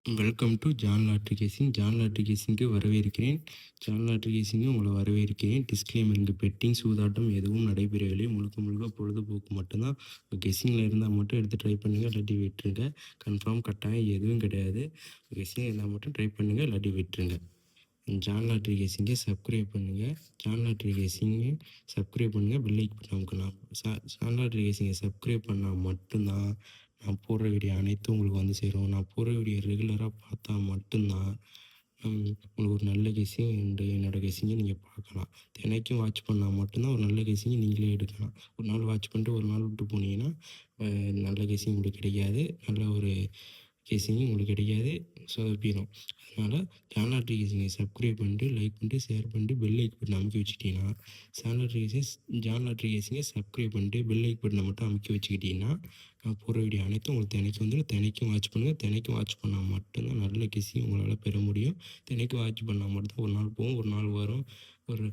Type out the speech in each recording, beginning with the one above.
Welcome to John lottery guessing. John lottery கேசிங்க்கு வரவேற்கிறேன். John lottery கேசிங்கு உங்களை வரவேற்கிறேன். டிஸ்க்ளைமர்: இங்கு பெட்டிங், சூதாட்டம் எதுவும் நடைபெறவில்லை. முழுக்க முழுக்க பொழுதுபோக்கு மட்டும்தான். கெஸ்ஸிங்கில் இருந்தால் மட்டும் எடுத்து ட்ரை பண்ணுங்கள், இல்லாட்டி விட்டுருங்க. கன்ஃபார்ம் கட்டாயம் எதுவும் கிடையாது. கெஸ்ஸிங் இருந்தால் மட்டும் ட்ரை பண்ணுங்கள், இல்லாட்டி விட்டுருங்க. ஜான் லாட்ரி கேசிங்கை சப்ஸ்கிரைப் பண்ணுங்கள். ஜான் லாட்ரி கேசிங்கை சப்ஸ்கிரைப் பண்ணுங்கள், பெல் ஐக்கான் அமுக்கலாம். ஜான் லாட்ரி கேசிங்கை சப்ஸ்கிரைப் பண்ணால் மட்டும்தான் நான் போடுற வீடியோ அனைத்தும் உங்களுக்கு வந்து சேரும். நான் போடுற வீடியோ ரெகுலராக பார்த்தா மட்டும்தான் உங்களுக்கு ஒரு நல்ல கெஸ்ஸிங் என்னோடய கெஸ்ஸிங்கை நீங்கள் பார்க்கலாம். தினைக்கும் வாட்ச் பண்ணால் மட்டும்தான் ஒரு நல்ல கெஸ்ஸிங்கை நீங்களே எடுக்கலாம். ஒரு நாள் வாட்ச் பண்ணிட்டு ஒரு நாள் விட்டு போனீங்கன்னா நல்ல கெஸ்ஸிங் உங்களுக்கு கிடைக்காது. நல்ல ஒரு கெஸ்ஸிங்கும் உங்களுக்கு கிடைக்காது, சொதப்பிடும். அதனால் ஜான் லாட்ரி கேசிங்கை சப்ஸ்கிரைப் பண்ணிட்டு, லைக் பண்ணிட்டு, ஷேர் பண்ணிட்டு, பெல் ஐக் பட்டன் அமுக்கி வச்சுக்கிட்டீங்கன்னா, ஜான் லாட்ரி கேசிங்கை சப்ஸ்கிரைப் பண்ணிட்டு பெல் ஐக் பட்டனை மட்டும் அமுக்கி வச்சுக்கிட்டிங்கன்னா, நான் போடுற வீடியோ அனைத்தும் உங்களுக்கு தினைக்கும் வந்துடும். தினைக்கும் வாட்ச் பண்ணுங்கள். தினைக்கும் வாட்ச் பண்ணால் மட்டும்தான் நல்ல கெஸ்ஸிங் உங்களால் பெற முடியும். தினைக்கும் வாட்ச் பண்ணால் மட்டும்தான் ஒரு நாள் போகும், ஒரு நாள் வரும், ஒரு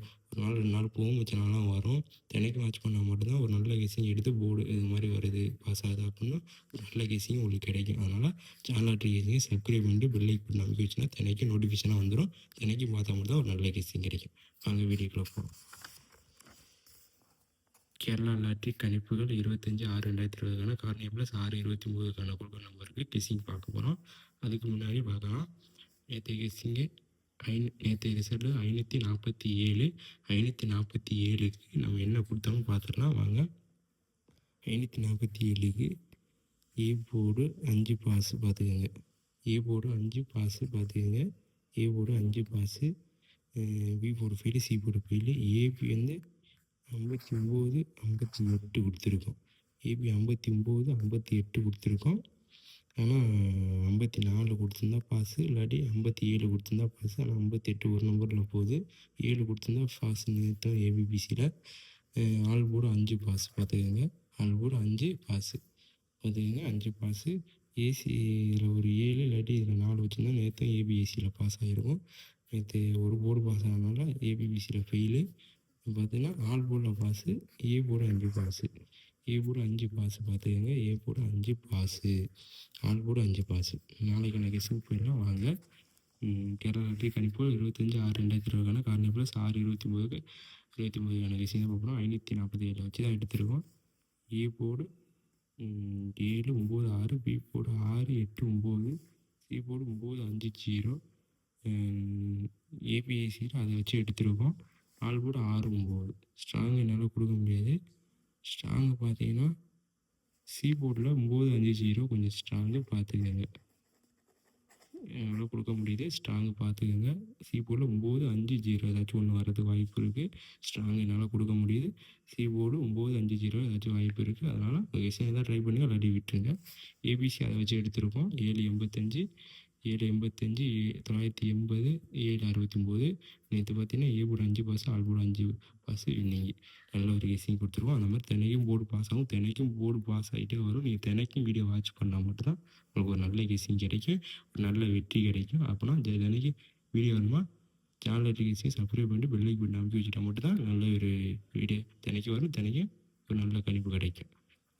நாள் 2 நாள் போகும், மிச்ச நாளாக வரும். தினைக்கும் வாட்ச் பண்ணால் மட்டும்தான் ஒரு நல்ல கெஸ்ஸிங் எடுத்து போர்டு இது மாதிரி வருது, பாஸ் ஆகுது அப்படின்னா ஒரு நல்ல கெஸ்ஸிங் உங்களுக்கு கிடைக்கும். அதனால் ஜான் லாட்ரி கேசிங்கை சப்ஸ்கிரைப் பண்ணிட்டு பெல் ஐக் பட்டன் அமுக்கி வச்சுன்னா தினைக்கும் நோட்டிஃபிகேஷனாக வந்துடும். தினைக்கும் பார்த்தா மட்டும் தான் ஒரு நல்ல கெஸ்ஸிங் கிடைக்கும். வாங்க வீடியோக்குள்ளே போகிறோம். கேரளா லாட்ரி கணிப்புகள் 25/6/2020க்கான கார்னியா ப்ளஸ் 6/29க்கான குழுக்கள் நம்பருக்கு கெஸ்ஸிங் பார்க்க போகிறோம். அதுக்கு முன்னாடி பார்க்கலாம், நேற்றைய கெஸ்ஸிங்கு நேற்றைய ரிசல்ட்டு 547. 547க்கு நம்ம என்ன கொடுத்தாலும் பார்த்துடலாம் வாங்க. 547க்கு ஏ போர்டு 5 பாஸு பார்த்துக்கோங்க. ஏ போர்டு 5 பாஸு பார்த்துக்கோங்க. A board 5 pass, B board fail, C board fail. AB வந்து 59, 58 கொடுத்துருக்கோம். ஏபி 59, 58 கொடுத்துருக்கோம். ஆனால் 54 கொடுத்துருந்தா பாஸு, இல்லாட்டி 57 கொடுத்துருந்தா பாஸு. ஆனால் 58 ஒரு நம்பரில் போகுது. 7 கொடுத்துருந்தா பாஸுன்னு நிறுத்தம் ஏபிபிசியில். ஆல் போர்டு 5 பாஸு பார்த்துக்கோங்க. ஆல் போர்டு 5 பாஸு பார்த்துக்கோங்க. 5 பாஸு. ஏசி இதில் ஒரு 7 இல்லாட்டி இதில் 4 வச்சுருந்தா நேற்று ஏபிஎஸ்சியில் பாஸ் ஆகிருக்கும். நேற்று ஒரு போர்டு பாஸ் ஆனதுனால ஏபிபிசியில் ஃபெயிலு. பார்த்தீங்கன்னா ஆல் போர்டில் pass, A board 5 pass. A board 5 pass பார்த்துக்கோங்க. A board 5 pass, all board 5 pass. நாளைக்கான கெஸ்ஸிங் போயிடலாம் வாங்க. கேரளா லாட்ரி கணிப்பு 25/6/2020க்கான கார்னியா ப்ளஸ் 6/29க்கான கெஸ்ஸிங் தான் பார்க்குறோம். 547 வச்சு தான் எடுத்துருக்கோம். A board 7, 9, 6, B board 6, 8, 9, C board 9, 5, 0, ஏபிஐசியில் அதை வச்சு எடுத்துருக்கோம். All board 6, 9. ஸ்ட்ராங் என்னால் கொடுக்க முடியாது. ஸ்ட்ராங்கு பார்த்தீங்கன்னா சி போர்டில் 9, 5, 0 கொஞ்சம் ஸ்ட்ராங்கு பார்த்துக்கோங்க. எவ்வளோ கொடுக்க முடியுது, ஸ்ட்ராங்கு பார்த்துக்கோங்க. சி போர்டில் 9, 5, 0 ஏதாச்சும் ஒன்று வர்றதுக்கு வாய்ப்பு இருக்குது. ஸ்ட்ராங் என்னால் கொடுக்க முடியுது. சி போர்டு 9, 5, 0 ஏதாச்சும் வாய்ப்பு இருக்குது. அதனால் விஷயம் தான் ட்ரை பண்ணுங்கள், இல்லாட்டி விட்டுருங்க. ஏபிசி அதை வச்சு எடுத்துருக்கோம். 785, 785, 980, 769. நேற்று பார்த்தீங்கன்னா A board 5 pass, all board 5 pass இன்னைக்கு நல்ல ஒரு கெஸ்ஸிங் கொடுத்துருவோம். அந்த மாதிரி தினைக்கும் போர்டு பாஸ் ஆகும். தினைக்கும் போர்டு பாஸ் ஆகிட்டே வரும். நீங்கள் தினைக்கும் வீடியோ வாட்ச் பண்ணால் மட்டும்தான் உங்களுக்கு ஒரு நல்ல கெஸ்ஸிங் கிடைக்கும், ஒரு நல்ல வெற்றி கிடைக்கும். அப்போனா தினைக்கு வீடியோ வருமா, சேனல் கெஸ்ஸிங் சப்ஸ்கிரைப் பண்ணிட்டு பெல் ஐக்கான் பட்டன் அமுக்கி வச்சுட்டா மட்டும்தான் நல்ல ஒரு வீடியோ தினைக்கும் வரும். தினைக்கும் ஒரு நல்ல கணிப்பு கிடைக்கும்.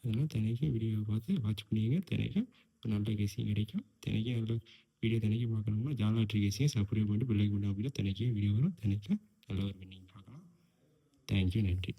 அதனால் தினைக்கும் வீடியோவை பார்த்து வாட்ச் பண்ணிங்க. தினைக்கும் ஒரு நல்ல கெஸ்ஸிங் கிடைக்கும். தினைக்கும் நல்ல வீடியோ தினைக்கும் பார்க்கணும்னா ஜான் லாட்ரி கேசிங்கை சப்ஸ்கிரைப் பண்ணிட்டு பெல் ஐக்கான் பட்டன் அமுக்கிட்டா தினைக்கும் வீடியோ வரும். தினைக்கும் நல்ல ஒரு வின்னிங் பார்க்கலாம். தேங்க்யூ, நன்றி.